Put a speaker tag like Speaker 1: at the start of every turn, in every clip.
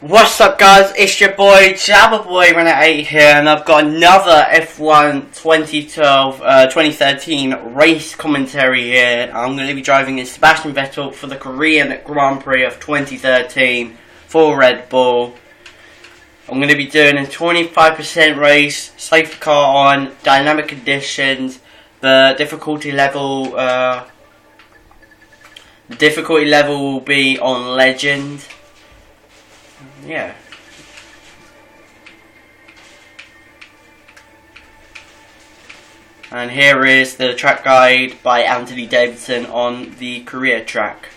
Speaker 1: What's up guys, it's your boy JabberBoy8 here, and I've got another F1 2013 race commentary here. I'm going to be driving in Sebastian Vettel for the Korean Grand Prix of 2013 for Red Bull. I'm going to be doing a 25% race, safe car on, dynamic conditions. The difficulty level will be on Legend. Yeah. And here is the track guide by Anthony Davidson on the Korea track.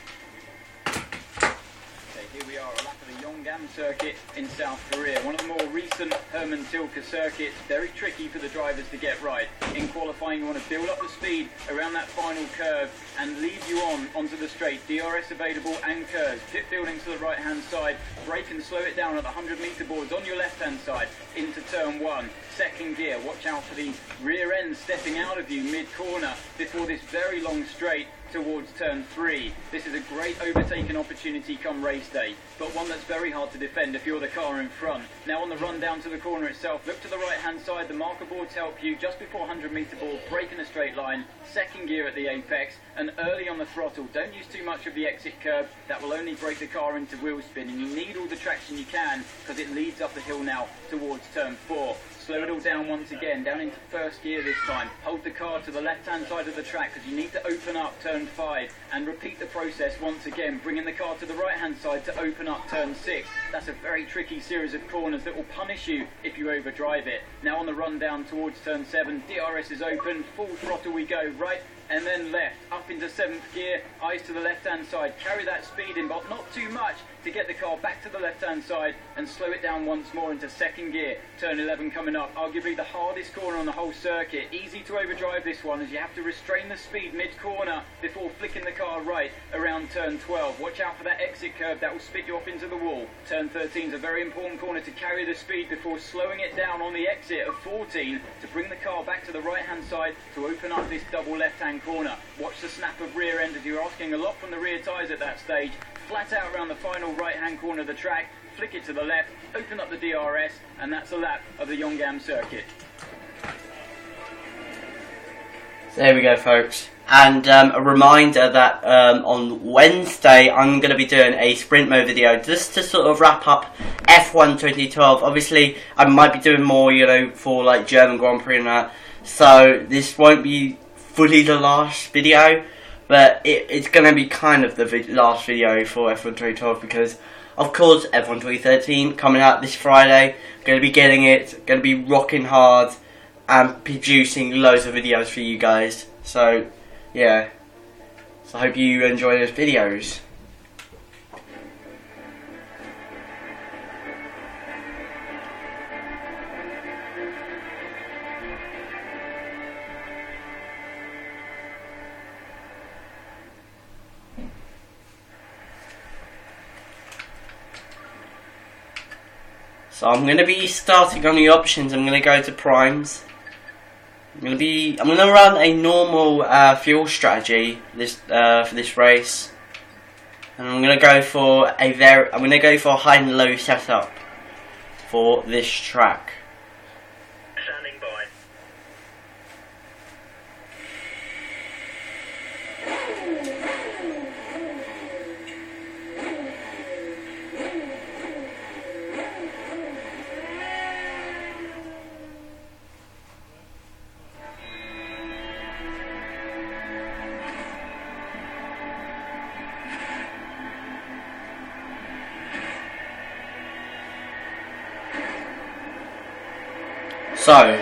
Speaker 2: Okay, here we are, a lap of the Yeongam circuit in South Korea. One of the more recent Herman Tilke circuits. Very tricky for the drivers to get right. In qualifying, you want to build up the speed around that final curve and lead you onto the straight. DRS available and curves. Pit building to the right hand side. Brake and slow it down at the 100-meter boards on your left hand side into turn 1. Second gear. Watch out for the rear end stepping out of you mid-corner before this very long straight towards turn 3. This is a great overtaking opportunity come race day, but one that's very hard to defend if you're the car in front. Now on the run down to the corner itself, look to the right hand side, the marker boards help you just before 100-meter board, brake in a straight line, second gear at the apex, and early on the throttle. Don't use too much of the exit curb, that will only break the car into wheel spin, and you need all the traction you can because it leads up the hill now towards turn 4. Slow it all down once again, down into first gear this time. Hold the car to the left-hand side of the track because you need to open up turn 5 and repeat the process once again, bringing the car to the right-hand side to open up turn 6. That's a very tricky series of corners that will punish you if you overdrive it. Now on the run down towards turn 7, DRS is open, full throttle we go, right and then left, up into 7th gear, eyes to the left-hand side, carry that speed in, but not too much to get the car back to the left-hand side and slow it down once more into 2nd gear. Turn 11 coming up, arguably the hardest corner on the whole circuit. Easy to overdrive this one as you have to restrain the speed mid-corner before flicking the car right around turn 12. Watch out for that exit curve, that will spit you off into the wall. Turn 13 is a very important corner to carry the speed before slowing it down on the exit of 14 to bring the car back to the right-hand side to open up this double left-hand corner. Watch the snap of rear end as you're asking a lot from the rear tyres at that stage. Flat out around the final right-hand corner of the track, flick it to the left, open up the DRS, and that's a lap of the Yeongam circuit.
Speaker 1: There we go, folks. And a reminder that on Wednesday I'm going to be doing a sprint mode video just to sort of wrap up F1 2012. Obviously, I might be doing more, for like German Grand Prix and that. So this won't be fully the last video, but it's going to be kind of the last video for F1 2012 because, of course, F1 2013 coming out this Friday. Going to be getting it, going to be rocking hard and producing loads of videos for you guys. So, yeah. So I hope you enjoy those videos. So I'm going to be starting on the options. I'm going to go to primes. I'm going to run a normal fuel strategy for this race, and I'm going to go for a high and low setup for this track.
Speaker 2: Standing by.
Speaker 1: So,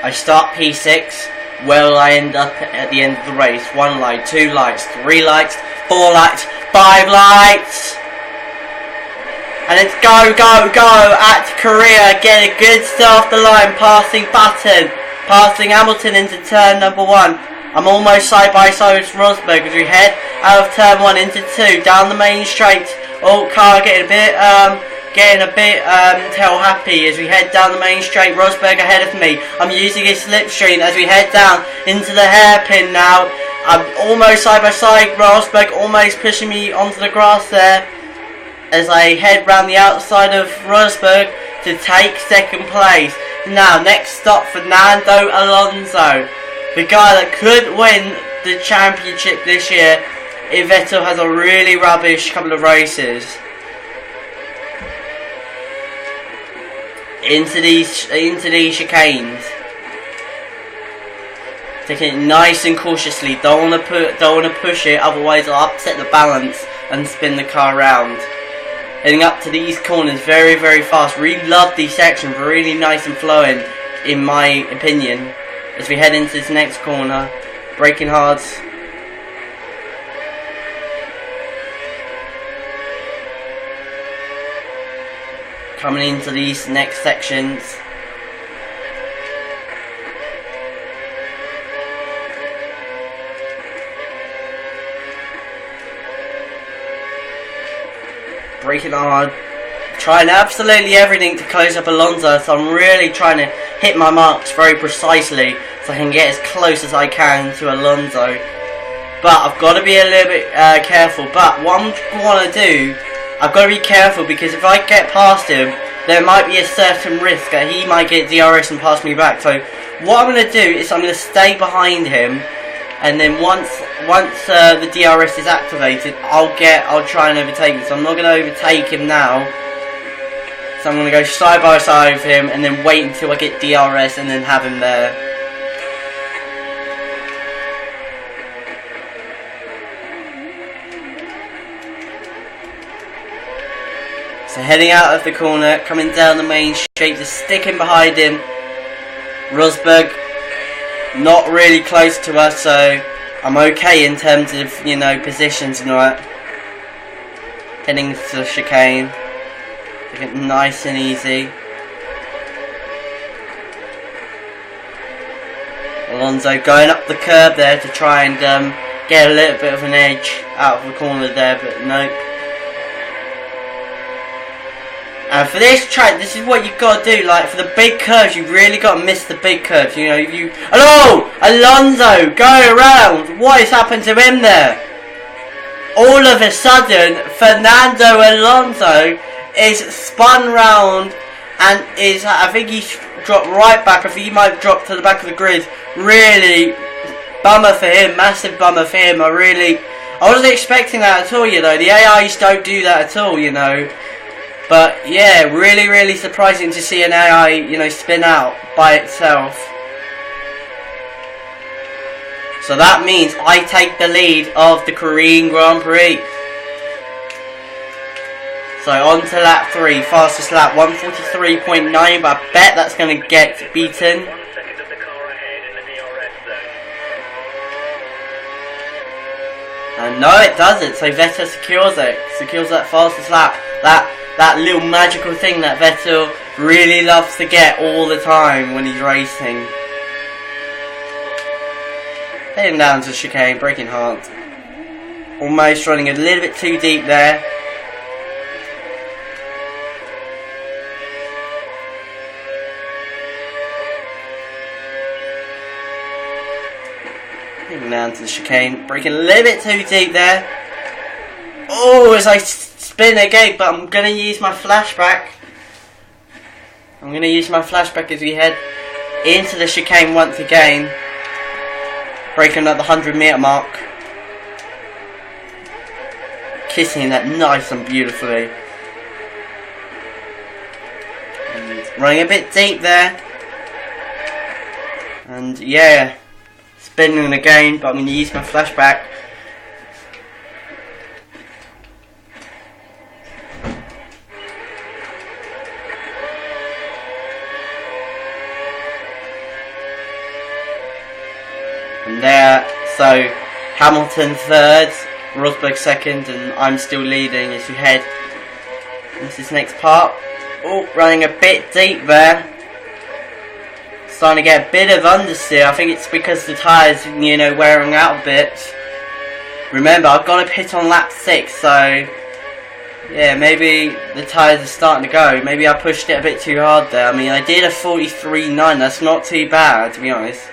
Speaker 1: I start P6, will I end up at the end of the race? 1 light, 2 lights, 3 lights, 4 lights, 5 lights! And it's go, go, go at Korea, get a good start off the line, passing Button, passing Hamilton into turn number 1. I'm almost side by side with Rosberg as we head out of turn 1 into 2, down the main straight. Oh, car getting a bit tail happy as we head down the main straight. Rosberg ahead of me. I'm using his slipstream as we head down into the hairpin now. I'm almost side by side. Rosberg almost pushing me onto the grass there. as I head round the outside of Rosberg to take second place. Now, next stop, Fernando Alonso, the guy that could win the championship this year if Vettel has a really rubbish couple of races. Into these chicanes. Taking it nice and cautiously. Don't want to push it, otherwise I'll upset the balance and spin the car around. Heading up to these corners very, very fast. Really love these sections, really nice and flowing, in my opinion. As we head into this next corner, braking hard. Coming into these next sections. Braking hard, trying absolutely everything to close up Alonso, so I'm really trying to hit my marks very precisely so I can get as close as I can to Alonso. But I've got to be a little bit careful. But what I want to do, I've got to be careful, because if I get past him, there might be a certain risk that he might get DRS and pass me back. So what I'm going to do is I'm going to stay behind him, and then once the DRS is activated, I'll try and overtake him. So I'm not going to overtake him now. So I'm going to go side by side with him, and then wait until I get DRS, and then have him there. So heading out of the corner, coming down the main straight, just sticking behind him. Rosberg not really close to us, so I'm okay in terms of, you know, positions and all that. Heading to the chicane. Take it nice and easy. Alonso going up the curb there to try and get a little bit of an edge out of the corner there, but nope. And for this track, this is what you've got to do. Like, for the big curves, you've really got to miss the big curves. You know, Hello! Alonso! Go around! What has happened to him there? All of a sudden, Fernando Alonso is spun round and I think he's dropped right back. I think he might have dropped to the back of the grid. Really, bummer for him. Massive bummer for him. I wasn't expecting that at all, you know. The AIs don't do that at all, you know. But yeah, really, really surprising to see an AI, you know, spin out by itself. So that means I take the lead of the Korean Grand Prix. So on to lap 3, fastest lap, 1:43.9, but I bet that's going to get beaten. And no, it doesn't. So Vettel secures it. Secures that fastest lap. That little magical thing that Vettel really loves to get all the time when he's racing. Heading down to the chicane, braking hard. Almost running a little bit too deep there. Heading down to the chicane, braking a little bit too deep there. Oh, as I spin again, but I'm going to use my flashback. I'm going to use my flashback as we head into the chicane once again. Breaking at the 100-meter mark. Kissing that nice and beautifully. And running a bit deep there. And yeah, spinning again, but I'm going to use my flashback. And there, so Hamilton third, Rosberg second, and I'm still leading as we head into this next part. Oh, running a bit deep there. Starting to get a bit of understeer. I think it's because the tyres, you know, wearing out a bit. Remember, I've got to pit on lap 6, so yeah, maybe the tyres are starting to go. Maybe I pushed it a bit too hard there. I mean, I did a 43.9. That's not too bad, to be honest.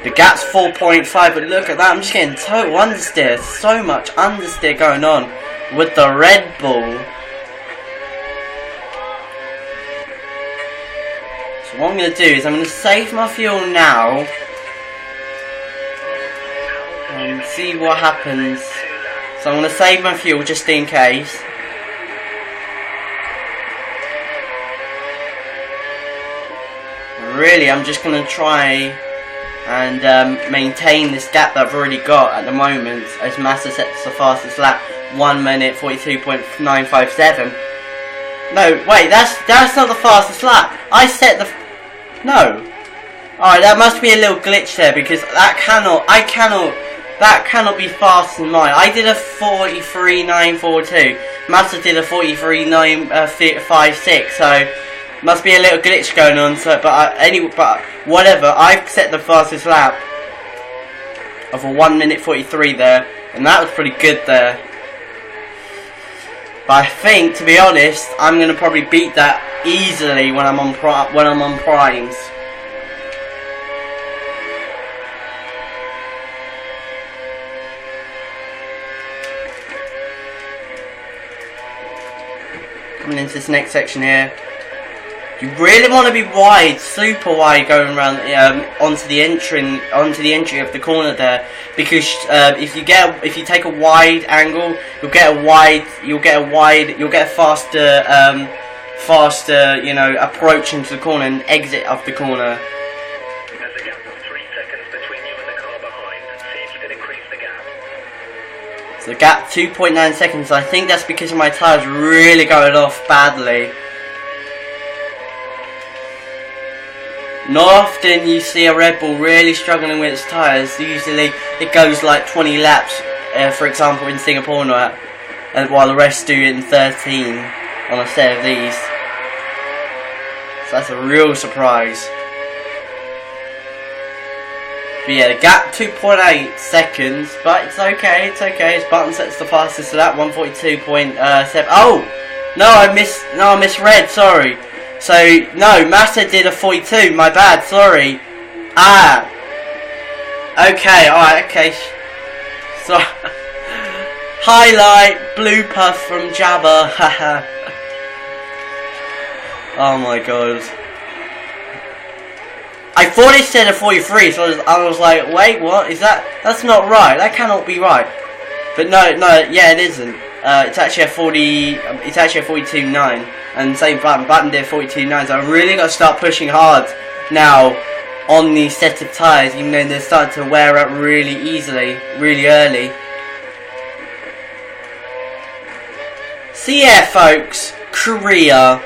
Speaker 1: The gap's 4.5, but look at that, I'm just getting total understeer. So much understeer going on with the Red Bull. So what I'm going to do is I'm going to save my fuel now and see what happens. So I'm going to save my fuel just in case. Really, I'm just going to try and maintain this gap that I've already got at the moment as Massa sets the fastest lap, 1 minute 42.957. No, wait, that's not the fastest lap. I set the no. Alright, that must be a little glitch there, because that cannot be faster than mine. I did a 43.942. Massa did a 43.956. So must be a little glitch going on. So, but whatever. I've set the fastest lap of a 1 minute 43 there, and that was pretty good there. But I think, to be honest, I'm gonna probably beat that easily when I'm on primes. Coming into this next section here, you really want to be wide, super wide, going around onto the entry of the corner there, because if you take a wide angle, you'll get a faster, you know, approach into the corner and exit of the corner.
Speaker 3: There's a gap of 3 seconds between you and the car behind. See if you can increase the gap.
Speaker 1: So the gap 2.9 seconds. I think that's because my tyres really going off badly. Not often you see a Red Bull really struggling with its tyres. Usually it goes like 20 laps, for example in Singapore, while the rest do it in 13 on a set of these. So that's a real surprise. But yeah, the gap 2.8 seconds, but it's okay, it's okay. His button sets the fastest to that, 142.7. Oh! No, I misread, sorry. So, no, Massa did a 42, my bad, sorry. Ah. Okay, alright, okay. So, highlight, blooper from Jabba, haha. Oh my god. I thought it said a 43, so I was like, wait, what? Is that? That's not right, that cannot be right. But no, yeah, it isn't. It's actually a 42.9. And same button did 42.9, so I really got to start pushing hard now on these set of tyres, even though they're starting to wear out really easily, really early. So yeah, folks, Korea.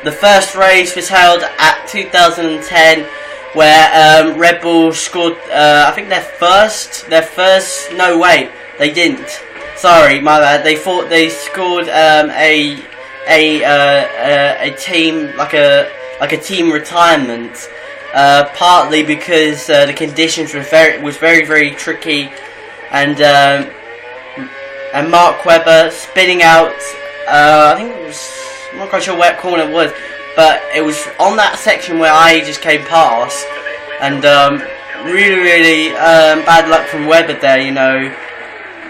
Speaker 1: The first race was held at 2010, where Red Bull scored, I think their first. No, wait, they didn't. Sorry, my bad. They scored a team like a team retirement, partly because the conditions was very tricky, and Mark Webber spinning out. I think it was, I'm not quite sure what corner it was, but it was on that section where I just came past, and really bad luck from Webber there. You know,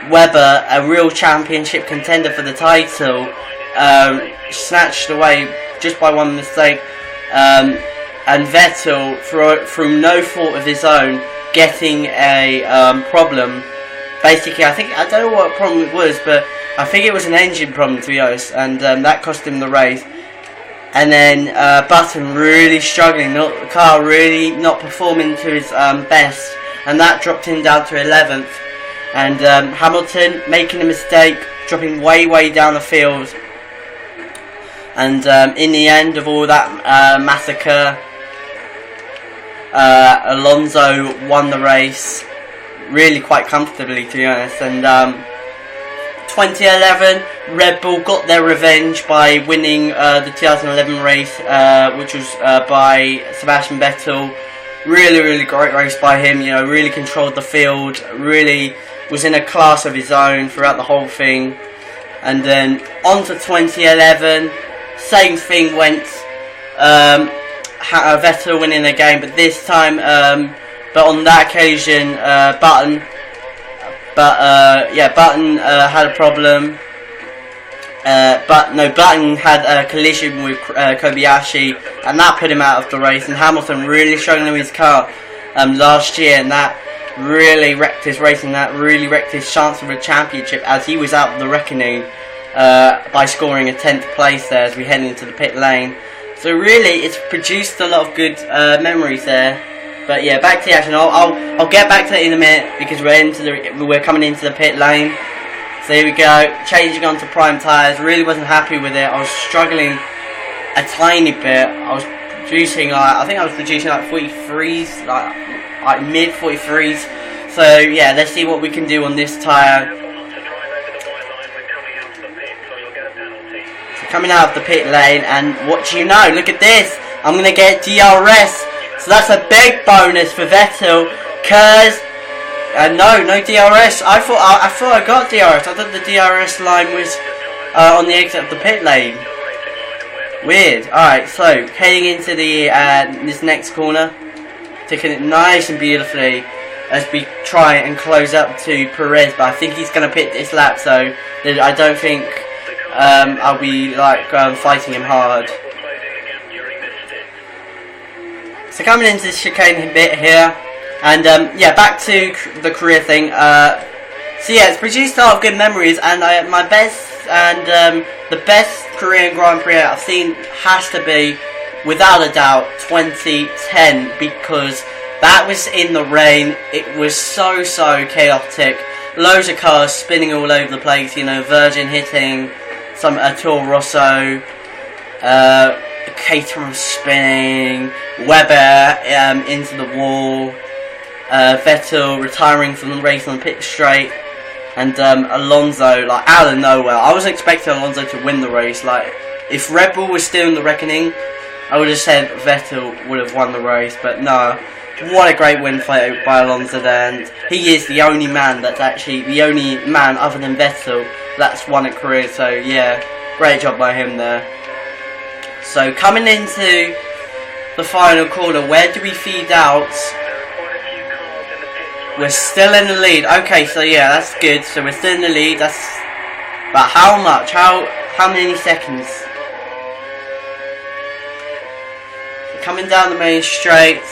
Speaker 1: Webber, a real championship contender for the title. Snatched away just by one mistake, and Vettel, through no fault of his own, getting a problem. Basically, I don't know what problem it was, but I think it was an engine problem, to be honest, and that cost him the race. And then Button really struggling, the car really not performing to his best, and that dropped him down to 11th. And Hamilton making a mistake, dropping way down the field. And in the end of all that massacre, Alonso won the race really quite comfortably, to be honest. And 2011, Red Bull got their revenge by winning the 2011 race, which was by Sebastian Vettel. Really great race by him. You know, really controlled the field. Really was in a class of his own throughout the whole thing. And then on to 2011. Same thing went. Vettel winning the game, but this time, but on that occasion, Button had a problem. Button had a collision with Kobayashi, and that put him out of the race. And Hamilton really struggling with his car last year, and that really wrecked his race, and that really wrecked his chance of a championship, as he was out of the reckoning by scoring a 10th place there as we head into the pit lane. So really, it's produced a lot of good memories there. But yeah, back to the action. I'll get back to it in a minute because we're coming into the pit lane. So here we go, changing onto prime tyres. Really wasn't happy with it. I was struggling a tiny bit. I was producing I think I was producing like 43s, like mid 43s. So yeah, let's see what we can do on this tyre. So coming out of the pit lane, and what do you know? Look at this. I'm gonna get DRS. So that's a big bonus for Vettel, cause no DRS. I thought I got DRS. I thought the DRS line was on the exit of the pit lane. Weird. Alright, so heading into the this next corner, taking it nice and beautifully as we try and close up to Perez, but I think he's going to pit this lap, so I don't think I'll be like fighting him hard. So coming into the chicane bit here, and yeah, back to the career thing. So yeah, it's produced a lot of good memories, and my best and the best Korean Grand Prix I've seen has to be, without a doubt, 2010, because that was in the rain. It was so chaotic. Loads of cars spinning all over the place. You know, Virgin hitting some Toro Rosso, Caterham spinning, Webber into the wall, Vettel retiring from the race on the pit straight, and Alonso, like, out of nowhere. I was expecting Alonso to win the race. Like, if Red Bull was still in the reckoning, I would have said Vettel would have won the race, but no. What a great win by Alonso there, and he is the only man that's actually, the only man other than Vettel that's won a career, so yeah, great job by him there. So coming into the final corner, where do we feed out? We're still in the lead. Okay, so yeah, that's good. So we're still in the lead. That's, but how much? How many seconds? Coming down the main straight,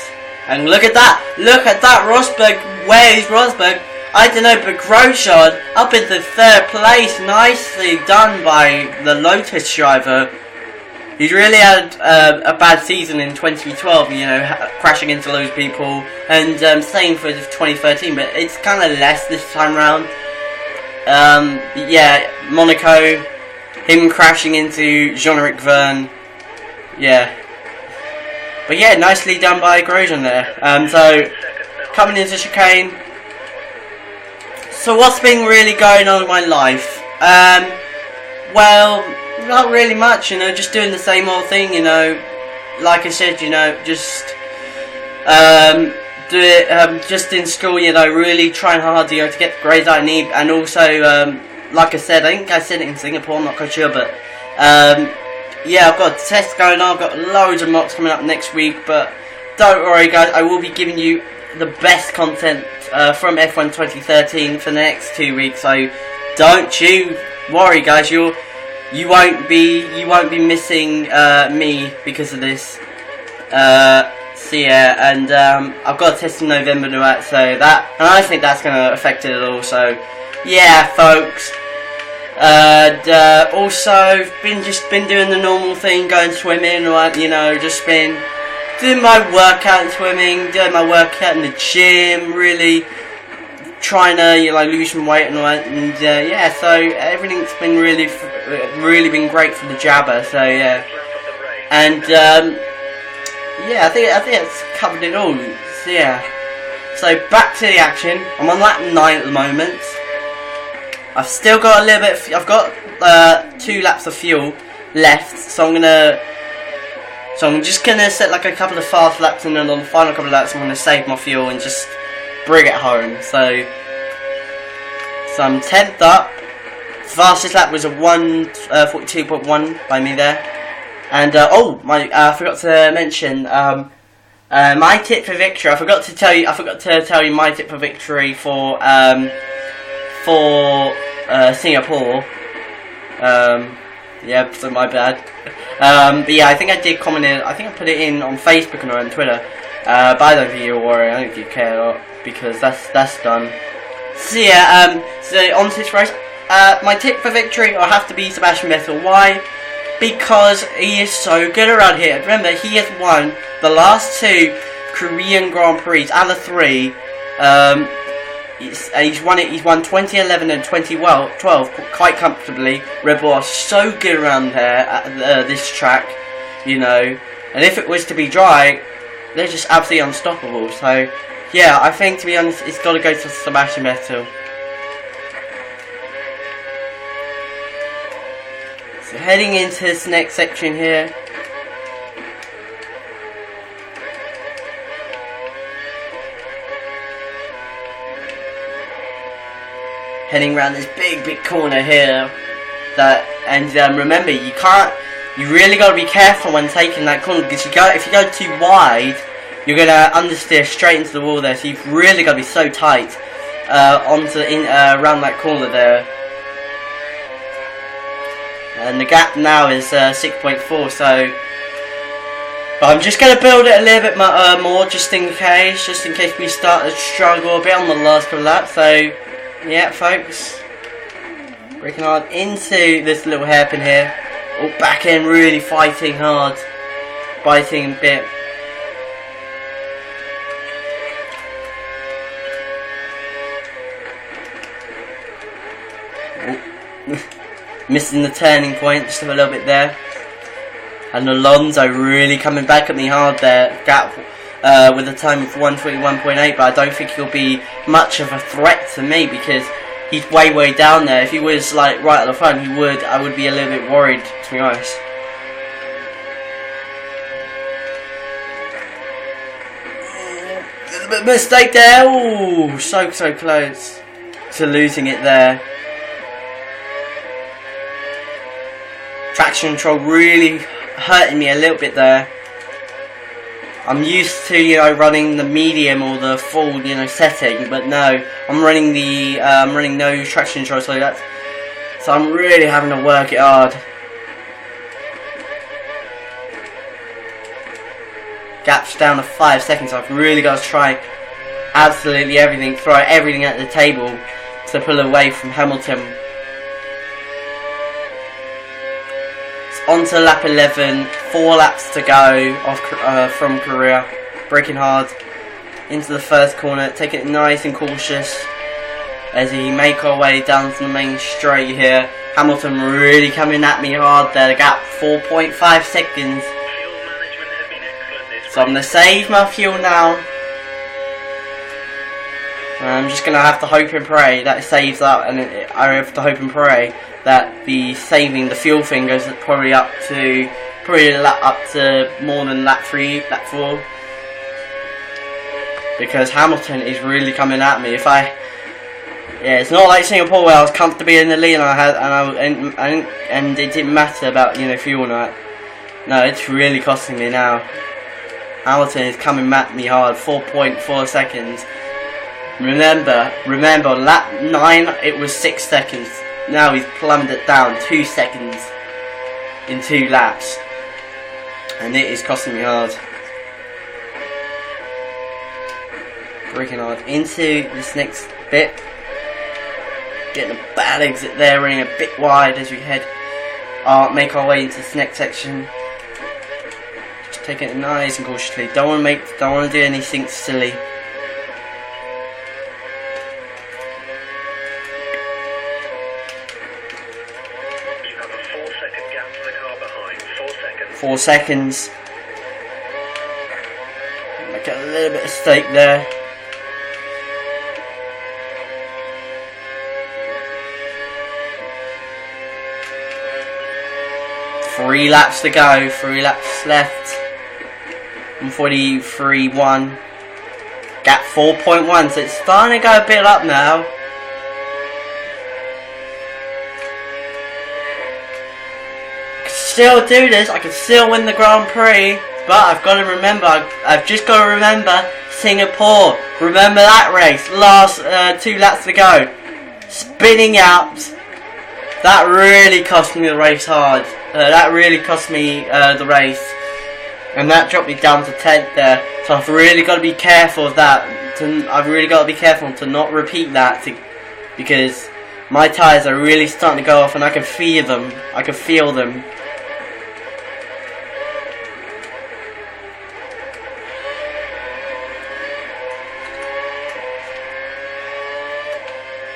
Speaker 1: and look at that! Look at that, Rosberg. Where is Rosberg? I don't know, but Grosjean up into third place. Nicely done by the Lotus driver. He's really had a bad season in 2012, you know, crashing into those people, and same for 2013, but it's kind of less this time round. Yeah, Monaco, him crashing into Jean-Eric Verne, yeah. But yeah, nicely done by Grosjean there. So, coming into chicane. So what's been really going on in my life? Well, not really much, you know, just doing the same old thing, you know. Like I said, you know, just do it just in school, you know, really trying hard, you know, to get the grades I need, and also like I said, I think I said it in Singapore, I'm not quite sure, but yeah, I've got a test going on, I've got loads of mocks coming up next week, but don't worry guys, I will be giving you the best content from F1 2013 for the next 2 weeks, so don't you worry guys, you won't be missing me because of this. So yeah, and I've got a test in November to that, so that, and I think that's going to affect it all. So yeah, folks. And also been doing the normal thing, going swimming, like, you know, just been doing my workout in swimming, doing my workout in the gym, really trying to, you know, lose some weight and all that, and yeah, so everything's been really been great for the jabber, so yeah, and yeah, I think it's covered it all, so yeah, so back to the action. I'm on lap 9 at the moment. I've still got a little bit, I've got 2 laps of fuel left, so I'm just gonna set like a couple of fast laps, and then on the final couple of laps I'm gonna save my fuel and just bring it home. So I'm 10th up. Fastest lap was a 1:42.1 by me there. And I forgot to mention my tip for victory. I forgot to tell you my tip for victory for Singapore. Yeah, so my bad. But yeah, I think I did comment it. I think I put it in on Facebook and on Twitter. But I don't think you'll worry. I don't think you care a lot because that's done. So yeah, so on to this race. My tip for victory will have to be Sebastian Vettel. Why? Because he is so good around here. Remember, he has won the last 2 Korean Grand Prix out of 3. He's won it. He's won 2011 and 2012 quite comfortably. Red Bull are so good around there at this track, you know. And if it was to be dry, they're just absolutely unstoppable. So, yeah, I think to be honest, it's got to go to Sebastian Vettel. So heading into this next section here. Heading around this big corner here. Remember, you really got to be careful when taking that corner because if you go too wide, you're gonna understeer straight into the wall there. So you've really got to be so tight around that corner there. And the gap now is 6.4. So, but I'm just gonna build it a little bit more, just in case we start to struggle a bit on the last couple of laps. So. Yeah, folks, breaking hard into this little hairpin here. Oh, back end really fighting hard, biting a bit. Oh. Missing the turning point just a little bit there. And Alonso really coming back at me hard there. Gap. With a time of 1:21.8, but I don't think he'll be much of a threat to me because he's way down there. If he was like right at the front, I would be a little bit worried, to be honest. Little bit of mistake there. Ooh, so close to losing it there. Traction control really hurting me a little bit there. I'm used to, you know, running the medium or the full, you know, setting, but no, I'm running no traction control, so I'm really having to work it hard. Gap's down to 5 seconds. I've really got to try absolutely everything, throw everything at the table to pull away from Hamilton. On to lap 11, 4 laps to go from Korea. Braking hard into the first corner, taking it nice and cautious as he make our way down to the main straight here. Hamilton really coming at me hard there, the gap 4.5 seconds. So I'm going to save my fuel now. I'm just going to have to hope and pray that it saves up, and I have to hope and pray that the fuel thing goes probably up to more than lap 3, lap 4, because Hamilton is really coming at me. It's not like Singapore where I was comfortably in the lead and it didn't matter about, you know, fuel and that. No, it's really costing me now. Hamilton is coming at me hard, 4.4 seconds. Remember, lap 9 it was 6 seconds. Now he's plummeted down 2 seconds in 2 laps, and it is costing me hard. Braking hard into this next bit, getting a bad exit there, running a bit wide as we make our way into this next section. Just taking it nice and cautiously. Don't want to do anything silly.
Speaker 3: You have a 4-second gap to the car behind. 4 seconds.
Speaker 1: 4 seconds. Make a little bit of stake there. Three laps to go, 3 laps left. 1:43.1. Gap 4.1, so it's starting to go a bit up now. still do this. I can still win the Grand Prix. But I've got to remember, I've just got to remember Singapore. Remember that race. Last 2 laps to go. Spinning out. That really cost me the race hard. That really cost me the race. And that dropped me down to 10th there. So I've really got to be careful of that. I've really got to be careful to not repeat that. Because my tyres are really starting to go off and I can feel them. I can feel them.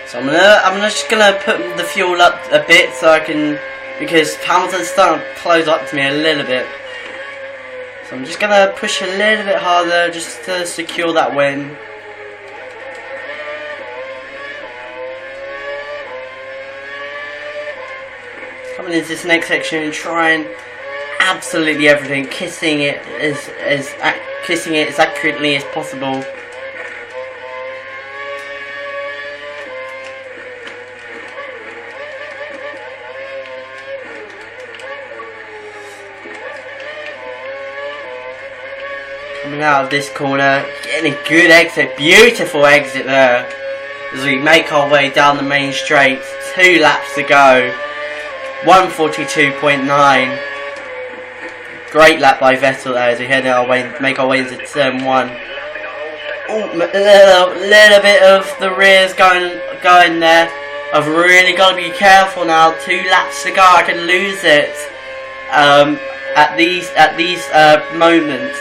Speaker 1: So I'm just gonna put the fuel up a bit so I can, because Hamilton's starting to close up to me a little bit. So I'm just gonna push a little bit harder just to secure that win. Coming into this next section and trying absolutely everything, kissing it as accurately as possible. Coming out of this corner, getting a good exit, beautiful exit there, as we make our way down the main straight. 2 laps to go, 1:42.9. Great lap by Vettel there as we make our way into turn 1. Oh, a little bit of the rears going there. I've really got to be careful now. 2 laps to go, I can lose it at these moments.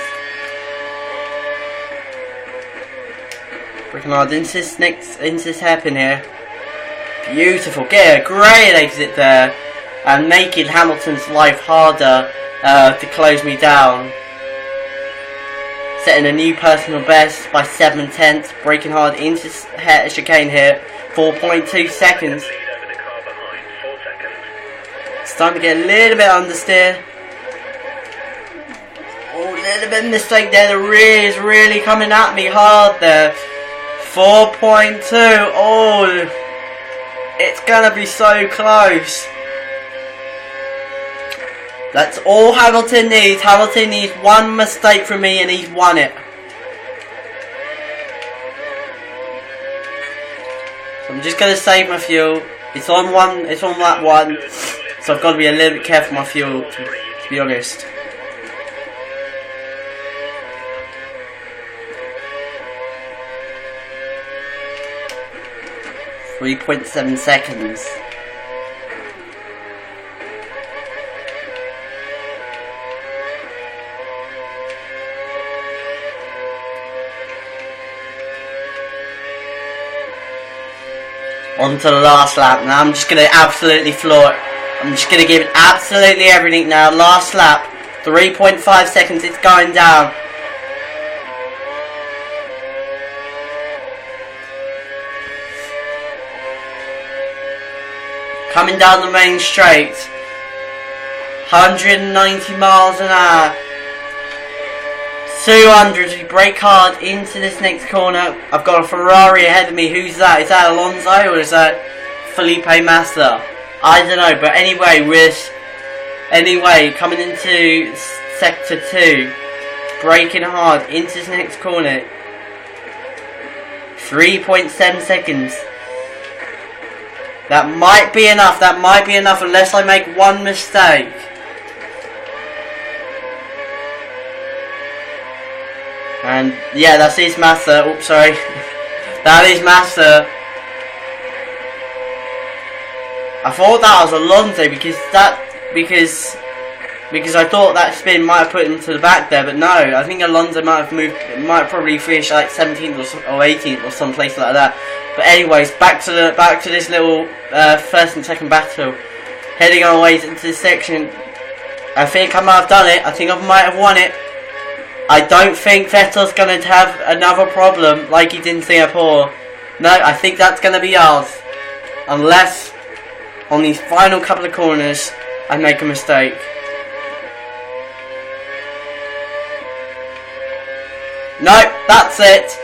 Speaker 1: Working hard into this hairpin here. Beautiful, get a great exit there, and making Hamilton's life harder to close me down. Setting a new personal best by 7/10, braking hard into chicane here. 4.2 seconds. Starting to get a little bit understeer. Oh, a little bit of mistake there. The rear is really coming at me hard there. 4.2. Oh, it's gonna be so close. That's all Hamilton needs. Hamilton needs 1 mistake from me and he's won it. So I'm just gonna save my fuel. It's on lap 1. So I've got to be a little bit careful with my fuel, to be honest. .7 seconds. On to the last lap. Now I'm just going to absolutely floor it. I'm just going to give it absolutely everything now. Last lap. 3.5 seconds. It's going down. Coming down the main straight, 190 miles an hour, 200, we brake hard into this next corner. I've got a Ferrari ahead of me. Who's that? Is that Alonso or is that Felipe Massa? I don't know, but anyway, coming into sector 2, braking hard into this next corner, 3.7 seconds. That might be enough. That might be enough unless I make 1 mistake. And yeah, that's his Massa. Oops, sorry. That is Massa. I thought that was Alonso because I thought that spin might have put him to the back there, but no. I think Alonso might have probably finished like 17th or 18th or someplace like that. But anyways, back to this little first and second battle. Heading our ways into this section. I think I might have done it. I think I might have won it. I don't think Vettel's going to have another problem like he did in Singapore. No, I think that's going to be ours. Unless on these final couple of corners I make a mistake. No, that's it.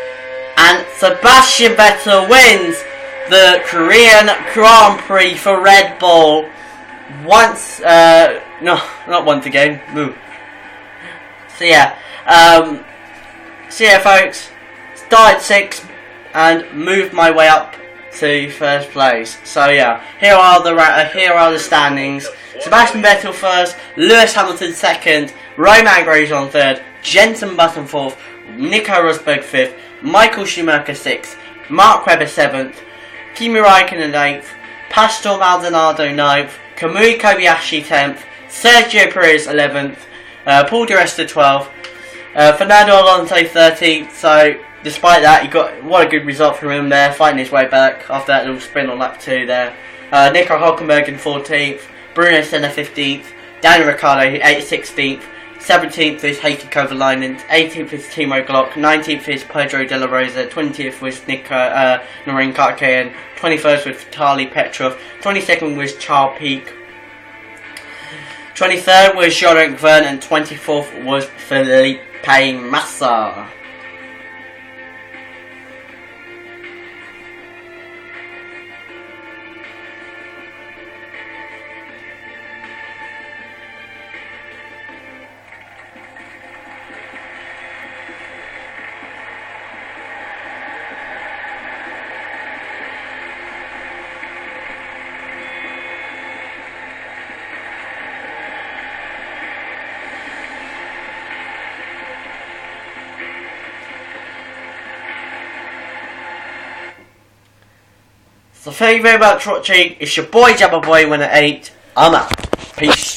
Speaker 1: And Sebastian Vettel wins the Korean Grand Prix for Red Bull. once, no, not once again. Move. So yeah, folks. Started 6th and moved my way up to 1st place. So yeah, here are the standings. Sebastian Vettel 1st, Lewis Hamilton 2nd, Romain Grosjean 3rd, Jenson Button 4th, Nico Rosberg 5th, Michael Schumacher 6th, Mark Webber 7th, Kimi Raikkonen 8th, Pastor Maldonado 9th, Kamui Kobayashi 10th, Sergio Perez 11th, Paul Di Resta 12th, Fernando Alonso 13th. So despite that, what a good result from him there, fighting his way back after that little sprint on lap 2 there. Nico Hülkenberg in 14th, Bruno Senna 15th, Daniel Ricciardo 16th, 17th is Heikki Kovalainen, 18th is Timo Glock, 19th is Pedro de la Rosa, 20th was Naren Kartkeyan, 21st was Vitaly Petrov, 22nd was Charles Pic, 23rd was Jean-Luc Verne, and 24th was Felipe Massa. So thank you very much for watching. It's your boy Jabba Boy, winner 8. I'm out. Peace.